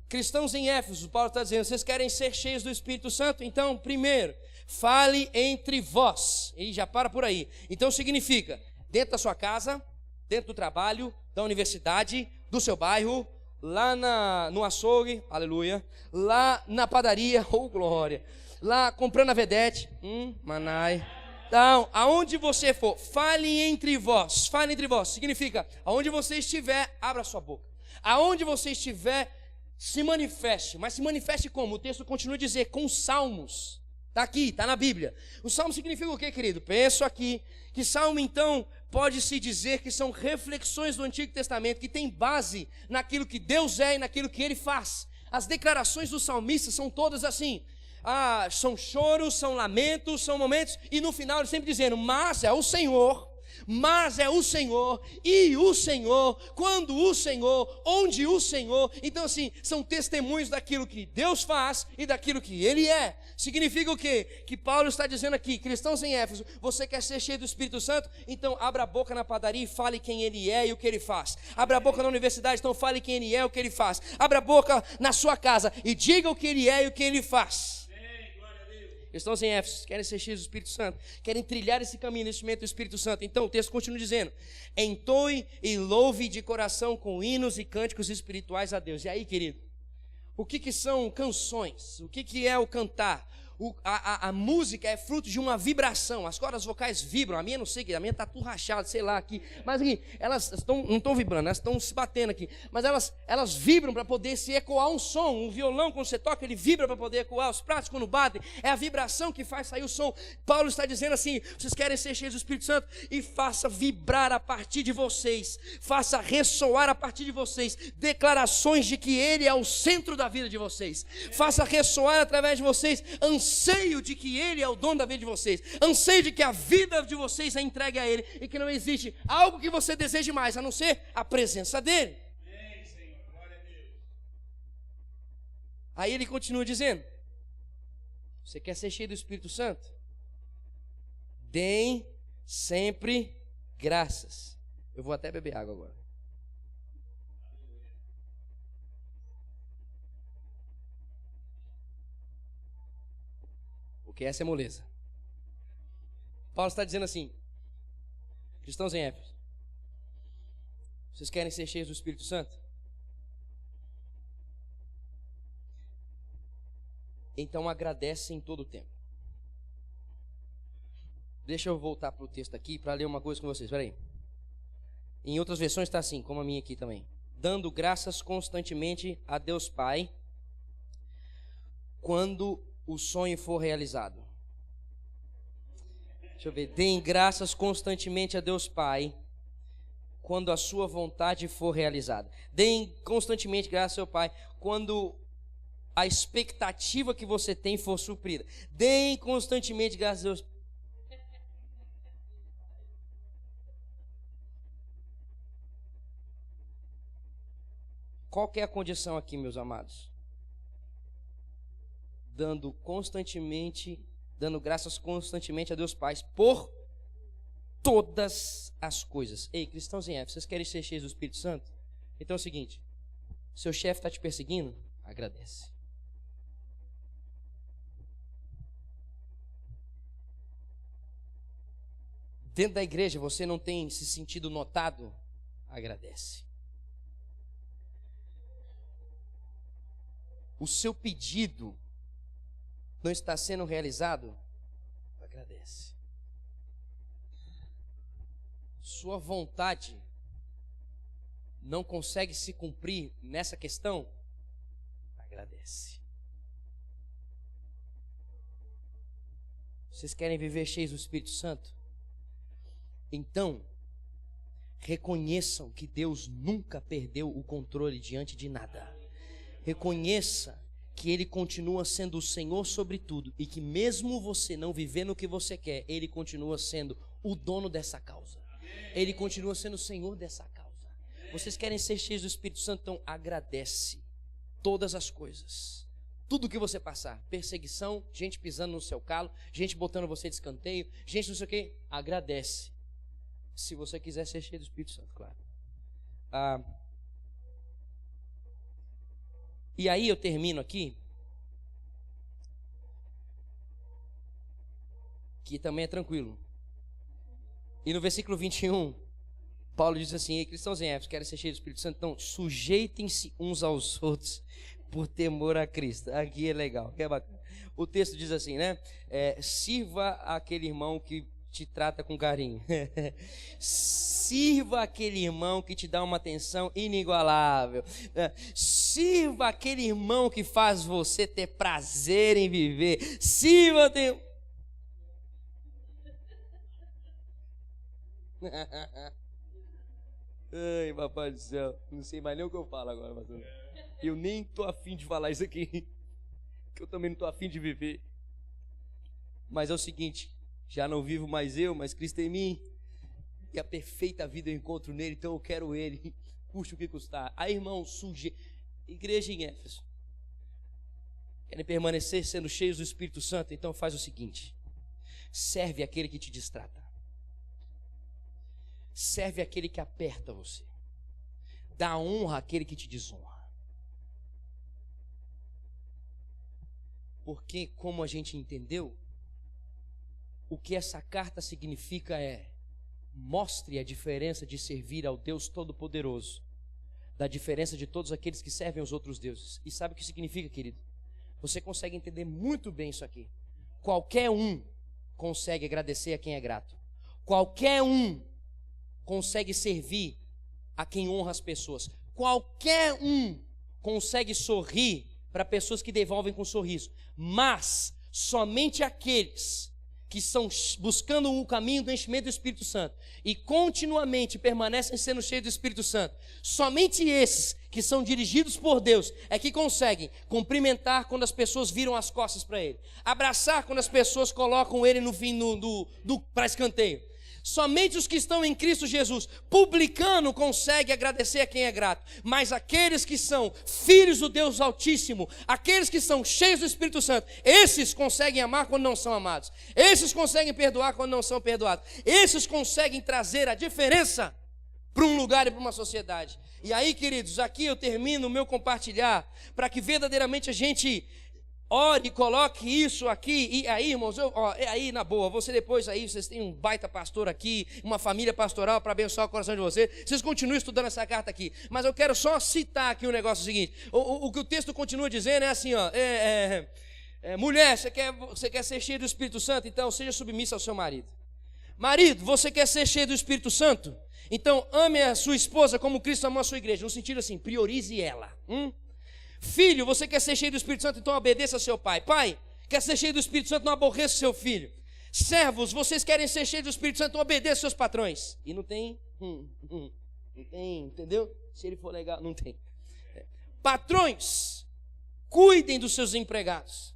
Cristãos em Éfeso, Paulo está dizendo, vocês querem ser cheios do Espírito Santo? Então, primeiro, fale entre vós. E já para por aí. Então significa, dentro da sua casa, dentro do trabalho, da universidade, do seu bairro, lá no açougue, aleluia, lá na padaria, glória, lá comprando a vedete, manai. Então, aonde você for, fale entre vós, significa, aonde você estiver, abra sua boca, aonde você estiver, se manifeste, mas se manifeste como? O texto continua a dizer, com salmos, está aqui, está na Bíblia. O salmo significa o que, querido? Penso aqui, que salmo então, pode-se dizer que são reflexões do Antigo Testamento, que tem base naquilo que Deus é e naquilo que Ele faz. As declarações dos salmistas são todas assim, são choros, são lamentos, são momentos, e no final ele sempre dizendo, mas é o Senhor, e o Senhor, quando o Senhor, onde o Senhor. Então assim, são testemunhos daquilo que Deus faz e daquilo que Ele é. Significa o quê? Que Paulo está dizendo aqui, cristãos em Éfeso, você quer ser cheio do Espírito Santo? Então abra a boca na padaria e fale quem Ele é e o que Ele faz. Abra a boca na universidade, então fale quem Ele é e o que Ele faz. Abra a boca na sua casa e diga o que Ele é e o que Ele faz. Cristãos em Éfeso, querem ser cheios do Espírito Santo, querem trilhar esse caminho, nesse momento do Espírito Santo. Então o texto continua dizendo: entoe e louve de coração com hinos e cânticos espirituais a Deus. E aí, querido, o que são canções? O que é o cantar? A música é fruto de uma vibração. As cordas vocais vibram. A minha não sei, a minha está tudo rachada, sei lá aqui. Mas aqui, elas não estão vibrando, elas estão se batendo aqui. Mas elas vibram para poder se ecoar um som. Um violão, quando você toca, ele vibra para poder ecoar. Os pratos, quando batem, é a vibração que faz sair o som. Paulo está dizendo assim: vocês querem ser cheios do Espírito Santo? E faça vibrar a partir de vocês. Faça ressoar a partir de vocês declarações de que Ele é o centro da vida de vocês. Faça ressoar através de vocês anseio de que Ele é o dono da vida de vocês, anseio de que a vida de vocês é entregue a Ele e que não existe algo que você deseje mais a não ser a presença dEle. Amém, Senhor. Glória a Deus. Aí ele continua dizendo: você quer ser cheio do Espírito Santo? Deem sempre graças. Eu vou até beber água agora. Porque essa é moleza. Paulo está dizendo assim: cristãos em Éfeso, vocês querem ser cheios do Espírito Santo? Então agradecem em todo o tempo. Deixa eu voltar para o texto aqui para ler uma coisa com vocês. Espera aí. Em outras versões está assim, como a minha aqui também: dando graças constantemente a Deus Pai quando o sonho for realizado. Deixa eu ver. Deem graças constantemente a Deus Pai quando a sua vontade for realizada. Deem constantemente graças ao Pai quando a expectativa que você tem for suprida. Deem constantemente graças a Deus. Qual que é a condição aqui, meus amados? Dando graças constantemente a Deus Pai por todas as coisas. Ei, cristãos em Éfeso, vocês querem ser cheios do Espírito Santo? Então é o seguinte: seu chefe está te perseguindo? Agradece. Dentro da igreja você não tem se sentido notado? Agradece. O seu pedido não está sendo realizado? Agradece. Sua vontade não consegue se cumprir nessa questão? Agradece. Vocês querem viver cheios do Espírito Santo? Então, reconheçam que Deus nunca perdeu o controle diante de nada. Reconheça que Ele continua sendo o Senhor sobre tudo e que mesmo você não vivendo o que você quer, Ele continua sendo o dono dessa causa. Ele continua sendo o Senhor dessa causa. Vocês querem ser cheios do Espírito Santo? Então agradece todas as coisas. Tudo que você passar, perseguição, gente pisando no seu calo, gente botando você de escanteio, gente não sei o que, agradece. Se você quiser ser cheio do Espírito Santo, claro. E aí eu termino aqui, que também é tranquilo. E no versículo 21, Paulo diz assim: ei, cristãos em Éfeso, querem ser cheios do Espírito Santo? Então, sujeitem-se uns aos outros por temor a Cristo. Aqui é legal, que é bacana. O texto diz assim, né? Sirva aquele irmão que te trata com carinho. Sirva aquele irmão que te dá uma atenção inigualável. Sirva aquele irmão que faz você ter prazer em viver. Sirva Ai, papai do céu, não sei mais nem o que eu falo agora, pastor. Eu nem tô afim de falar isso aqui, que eu também não tô afim de viver. Mas é o seguinte: já não vivo mais eu, mas Cristo em mim, e a perfeita vida eu encontro nele, então eu quero ele, custe o que custar. Aí, irmão, igreja em Éfeso, querem permanecer sendo cheios do Espírito Santo? Então faz o seguinte: serve aquele que te distrata, serve aquele que aperta você, dá honra àquele que te desonra. Porque, como a gente entendeu, o que essa carta significa é: mostre a diferença de servir ao Deus Todo-Poderoso da diferença de todos aqueles que servem aos outros deuses. E sabe o que significa, querido? Você consegue entender muito bem isso aqui. Qualquer um consegue agradecer a quem é grato. Qualquer um consegue servir a quem honra as pessoas. Qualquer um consegue sorrir para pessoas que devolvem com um sorriso. Mas somente aqueles que estão buscando o caminho do enchimento do Espírito Santo e continuamente permanecem sendo cheios do Espírito Santo, somente esses que são dirigidos por Deus é que conseguem cumprimentar quando as pessoas viram as costas para ele, abraçar quando as pessoas colocam ele no fim para escanteio. Somente os que estão em Cristo Jesus, publicano, consegue agradecer a quem é grato. Mas aqueles que são filhos do Deus Altíssimo, aqueles que são cheios do Espírito Santo, esses conseguem amar quando não são amados. Esses conseguem perdoar quando não são perdoados. Esses conseguem trazer a diferença para um lugar e para uma sociedade. E aí, queridos, aqui eu termino o meu compartilhar, para que verdadeiramente a gente ore e coloque isso aqui. E aí, irmãos, aí na boa, você depois aí, vocês têm um baita pastor aqui, uma família pastoral para abençoar o coração de vocês. Vocês continuem estudando essa carta aqui. Mas eu quero só citar aqui um negócio seguinte. O que o texto continua dizendo é assim, mulher, você quer ser cheio do Espírito Santo? Então seja submissa ao seu marido. Marido, você quer ser cheio do Espírito Santo? Então ame a sua esposa como Cristo amou a sua igreja. No sentido assim, priorize ela. Filho, você quer ser cheio do Espírito Santo, então obedeça ao seu pai. Pai, quer ser cheio do Espírito Santo, não aborreça o seu filho. Servos, vocês querem ser cheios do Espírito Santo, então obedeça aos seus patrões. E não tem, não tem, entendeu? Se ele for legal, não tem. Patrões, cuidem dos seus empregados.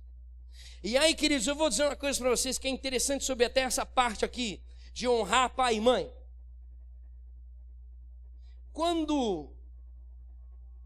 E aí, queridos, eu vou dizer uma coisa para vocês que é interessante sobre até essa parte aqui, de honrar pai e mãe. Quando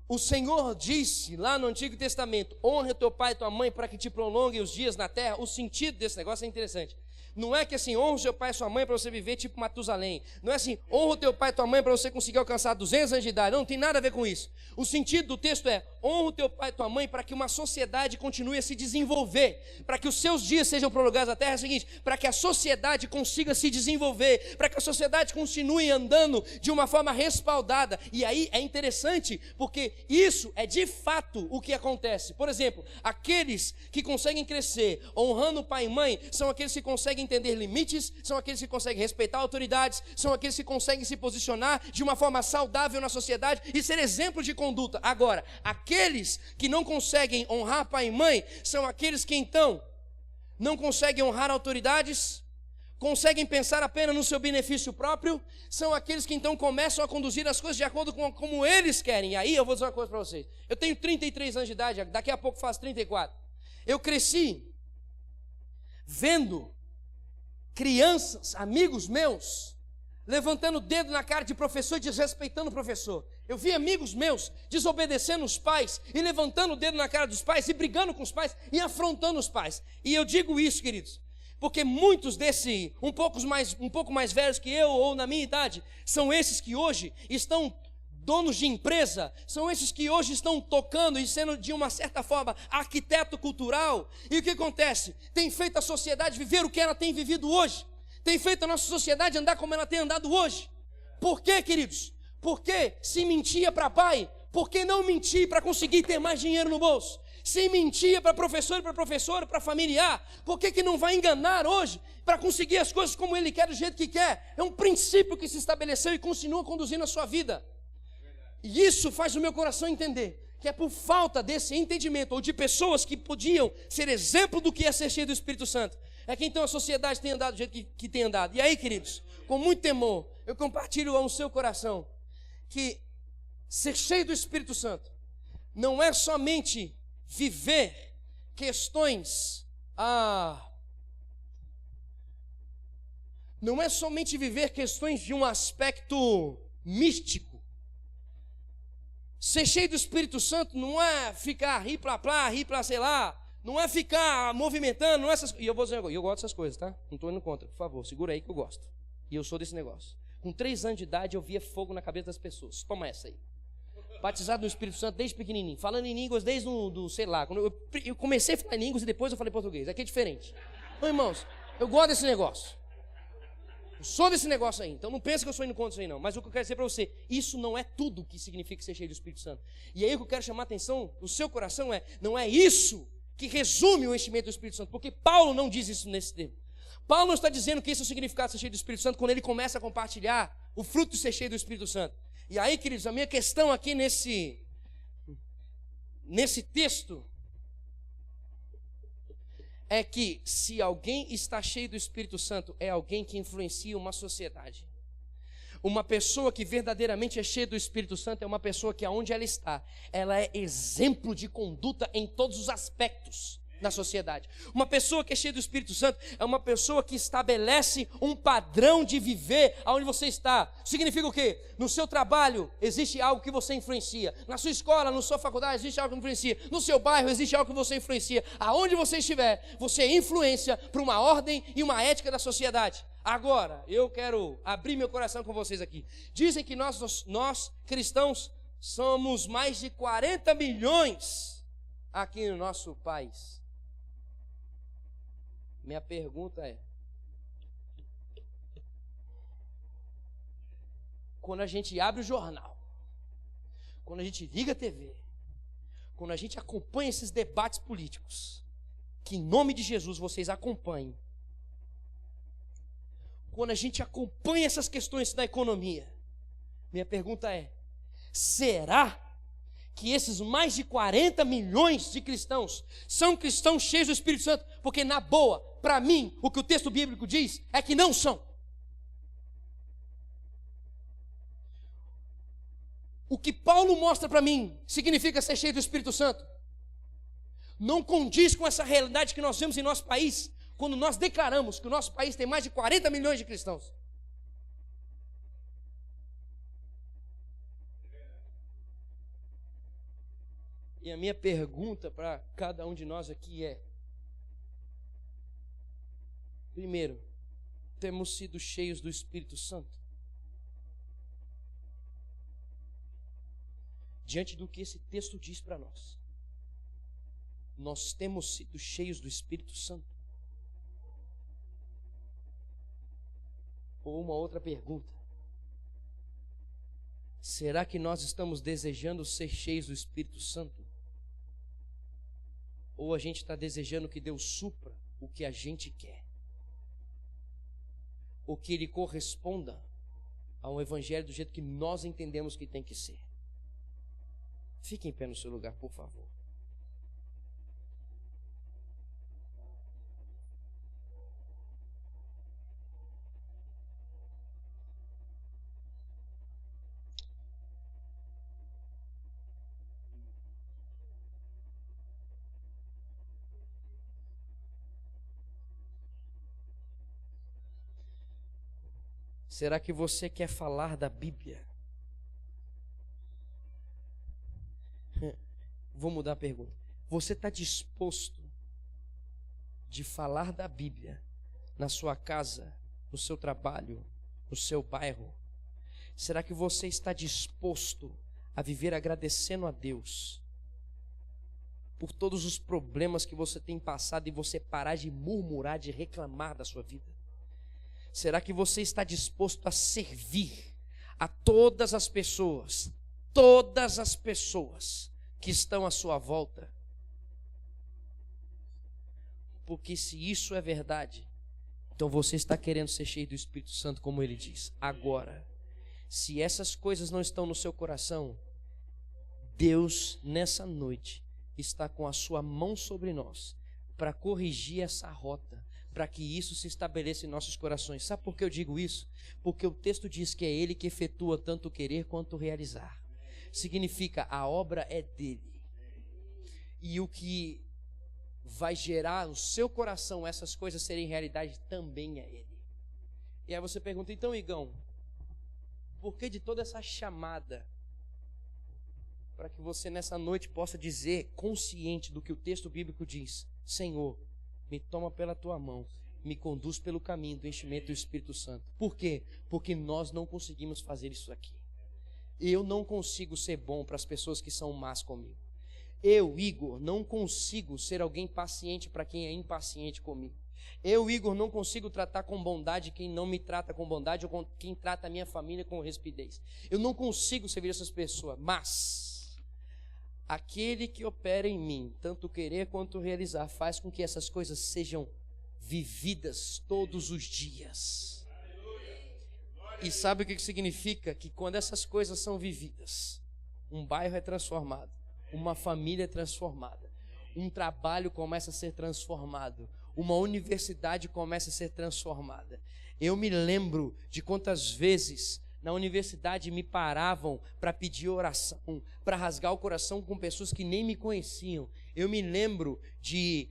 o Senhor disse lá no Antigo Testamento: honra teu pai e tua mãe para que te prolonguem os dias na terra. O sentido desse negócio é interessante. Não é que assim, honra o seu pai e sua mãe para você viver tipo Matusalém. Não é assim, honra o teu pai e tua mãe para você conseguir alcançar 200 anos de idade. Não tem nada a ver com isso. O sentido do texto é: honra o teu pai e tua mãe para que uma sociedade continue a se desenvolver, para que os seus dias sejam prolongados na terra. É o seguinte, para que a sociedade consiga se desenvolver, para que a sociedade continue andando de uma forma respaldada. E aí é interessante, porque isso é de fato o que acontece. Por exemplo, aqueles que conseguem crescer honrando pai e mãe são aqueles que conseguem entender limites, são aqueles que conseguem respeitar autoridades, são aqueles que conseguem se posicionar de uma forma saudável na sociedade e ser exemplo de conduta. Agora, aqueles que não conseguem honrar pai e mãe são aqueles que então não conseguem honrar autoridades, conseguem pensar apenas no seu benefício próprio, são aqueles que então começam a conduzir as coisas de acordo com como eles querem. E aí eu vou dizer uma coisa para vocês. Eu tenho 33 anos de idade, daqui a pouco faço 34. Eu cresci vendo crianças, amigos meus, levantando o dedo na cara de professor e desrespeitando o professor. Eu vi amigos meus desobedecendo os pais e levantando o dedo na cara dos pais e brigando com os pais e afrontando os pais. E eu digo isso, queridos, porque muitos desses, um pouco mais velhos que eu ou na minha idade, são esses que hoje estão donos de empresa, são esses que hoje estão tocando e sendo de uma certa forma arquiteto cultural. E o que acontece? Tem feito a sociedade viver o que ela tem vivido hoje, tem feito a nossa sociedade andar como ela tem andado hoje. Por quê, queridos? Porque se mentia para pai, por que não mentir para conseguir ter mais dinheiro no bolso? Se mentia para professor e para professora, para familiar, por que não vai enganar hoje para conseguir as coisas como ele quer, do jeito que quer? É um princípio que se estabeleceu e continua conduzindo a sua vida. E isso faz o meu coração entender que é por falta desse entendimento, ou de pessoas que podiam ser exemplo do que é ser cheio do Espírito Santo, é que então a sociedade tem andado do jeito que tem andado. E aí, queridos, com muito temor, eu compartilho ao seu coração que ser cheio do Espírito Santo não é somente viver questões, não é somente viver questões de um aspecto místico. Ser cheio do Espírito Santo não é ficar rir pra sei lá, não é ficar movimentando, não é essas. E eu vou dizer agora, eu gosto dessas coisas, tá? Não estou indo contra, por favor, segura aí que eu gosto. E eu sou desse negócio. Com 3 anos de idade eu via fogo na cabeça das pessoas. Toma essa aí. Batizado no Espírito Santo desde pequenininho. Falando em línguas desde sei lá. Quando eu comecei a falar em línguas e depois eu falei português. Aqui é diferente. Então, irmãos, eu gosto desse negócio. Eu sou desse negócio aí. Então não pensa que eu sou indo contra isso aí não. Mas o que eu quero dizer para você, isso não é tudo que significa ser cheio do Espírito Santo. E aí o que eu quero chamar a atenção no seu coração não é isso que resume o enchimento do Espírito Santo. Porque Paulo não diz isso nesse termo. Paulo não está dizendo que isso é o significado de ser cheio do Espírito Santo quando ele começa a compartilhar o fruto de ser cheio do Espírito Santo. E aí, queridos, a minha questão aqui nesse texto é que se alguém está cheio do Espírito Santo, é alguém que influencia uma sociedade. Uma pessoa que verdadeiramente é cheia do Espírito Santo é uma pessoa que aonde ela está, ela é exemplo de conduta em todos os aspectos da sociedade. Uma pessoa que é cheia do Espírito Santo é uma pessoa que estabelece um padrão de viver aonde você está. Significa o quê? No seu trabalho existe algo que você influencia. Na sua escola, na sua faculdade existe algo que influencia. No seu bairro existe algo que você influencia. Aonde você estiver, você influencia para uma ordem e uma ética da sociedade. Agora, eu quero abrir meu coração com vocês aqui. Dizem que nós cristãos somos mais de 40 milhões aqui no nosso país. Minha pergunta é: quando a gente abre o jornal, quando a gente liga a TV, quando a gente acompanha esses debates políticos, que em nome de Jesus vocês acompanhem, quando a gente acompanha essas questões da economia, minha pergunta é: será que esses mais de 40 milhões de cristãos são cristãos cheios do Espírito Santo? Porque na boa, para mim, o que o texto bíblico diz é que não são. O que Paulo mostra para mim significa ser cheio do Espírito Santo. Não condiz com essa realidade que nós vemos em nosso país, quando nós declaramos que o nosso país tem mais de 40 milhões de cristãos. E a minha pergunta para cada um de nós aqui é: primeiro, temos sido cheios do Espírito Santo? Diante do que esse texto diz para nós temos sido cheios do Espírito Santo? Ou uma outra pergunta: será que nós estamos desejando ser cheios do Espírito Santo? Ou a gente está desejando que Deus supra o que a gente quer? Ou que Ele corresponda ao Evangelho do jeito que nós entendemos que tem que ser? Fique em pé no seu lugar, por favor. Será que você quer falar da Bíblia? Vou mudar a pergunta. Você está disposto de falar da Bíblia na sua casa, no seu trabalho, no seu bairro? Será que você está disposto a viver agradecendo a Deus por todos os problemas que você tem passado e você parar de murmurar, de reclamar da sua vida? Será que você está disposto a servir a todas as pessoas que estão à sua volta? Porque se isso é verdade, então você está querendo ser cheio do Espírito Santo, como ele diz. Agora, se essas coisas não estão no seu coração, Deus nessa noite está com a sua mão sobre nós para corrigir essa rota, para que isso se estabeleça em nossos corações. Sabe por que eu digo isso? Porque o texto diz que é Ele que efetua tanto o querer quanto o realizar. Significa, a obra é dele. E o que vai gerar no seu coração essas coisas serem realidade também é Ele. E aí você pergunta: então, Igão, por que de toda essa chamada? Para que você nessa noite possa dizer, consciente do que o texto bíblico diz: Senhor, me toma pela tua mão, me conduz pelo caminho do enchimento do Espírito Santo. Por quê? Porque nós não conseguimos fazer isso aqui. Eu não consigo ser bom para as pessoas que são más comigo. Eu, Igor, não consigo ser alguém paciente para quem é impaciente comigo. Eu, Igor, não consigo tratar com bondade quem não me trata com bondade ou quem trata a minha família com rispidez. Eu não consigo servir essas pessoas, mas aquele que opera em mim, tanto querer quanto realizar, faz com que essas coisas sejam vividas todos os dias. E sabe o que significa? Que quando essas coisas são vividas, um bairro é transformado, uma família é transformada, um trabalho começa a ser transformado, uma universidade começa a ser transformada. Eu me lembro de quantas vezes na universidade me paravam para pedir oração, para rasgar o coração com pessoas que nem me conheciam. Eu me lembro de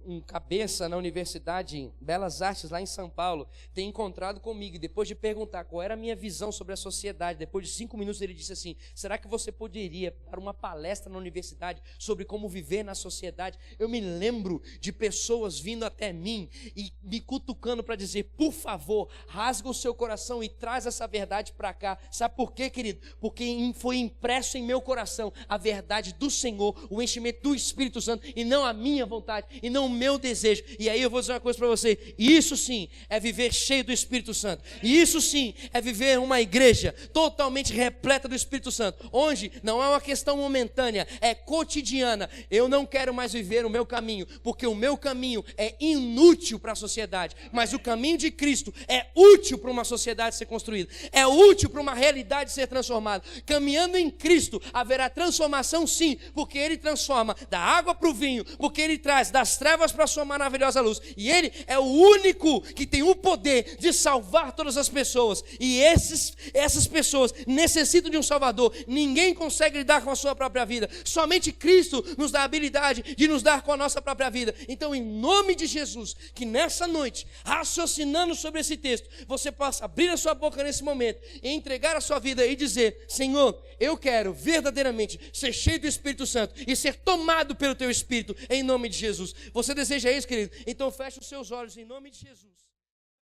um cabeça na universidade Belas Artes, lá em São Paulo, ter encontrado comigo, e depois de perguntar qual era a minha visão sobre a sociedade, depois de 5 minutos ele disse assim: será que você poderia dar uma palestra na universidade sobre como viver na sociedade? Eu me lembro de pessoas vindo até mim e me cutucando para dizer: por favor, rasga o seu coração e traz essa verdade para cá. Sabe por quê, querido? Porque foi impresso em meu coração a verdade do Senhor, o enchimento do Espírito Santo, e não a minha vontade, e não o meu desejo. E aí eu vou dizer uma coisa para você: isso sim é viver cheio do Espírito Santo. E isso sim é viver uma igreja totalmente repleta do Espírito Santo, onde não é uma questão momentânea, é cotidiana. Eu não quero mais viver o meu caminho, porque o meu caminho é inútil para a sociedade, mas o caminho de Cristo é útil para uma sociedade ser construída, é útil para uma realidade ser transformada. Caminhando em Cristo haverá transformação sim, porque Ele transforma da água para o vinho, porque Ele traz das trevas para a sua maravilhosa luz, e Ele é o único que tem o poder de salvar todas as pessoas, e essas pessoas necessitam de um Salvador. Ninguém consegue lidar com a sua própria vida, somente Cristo nos dá a habilidade de nos dar com a nossa própria vida. Então, em nome de Jesus, que nessa noite, raciocinando sobre esse texto, você possa abrir a sua boca nesse momento e entregar a sua vida e dizer: Senhor, eu quero verdadeiramente ser cheio do Espírito Santo e ser tomado pelo Teu Espírito, em nome de Jesus. Você deseja isso, querido? Então feche os seus olhos em nome de Jesus.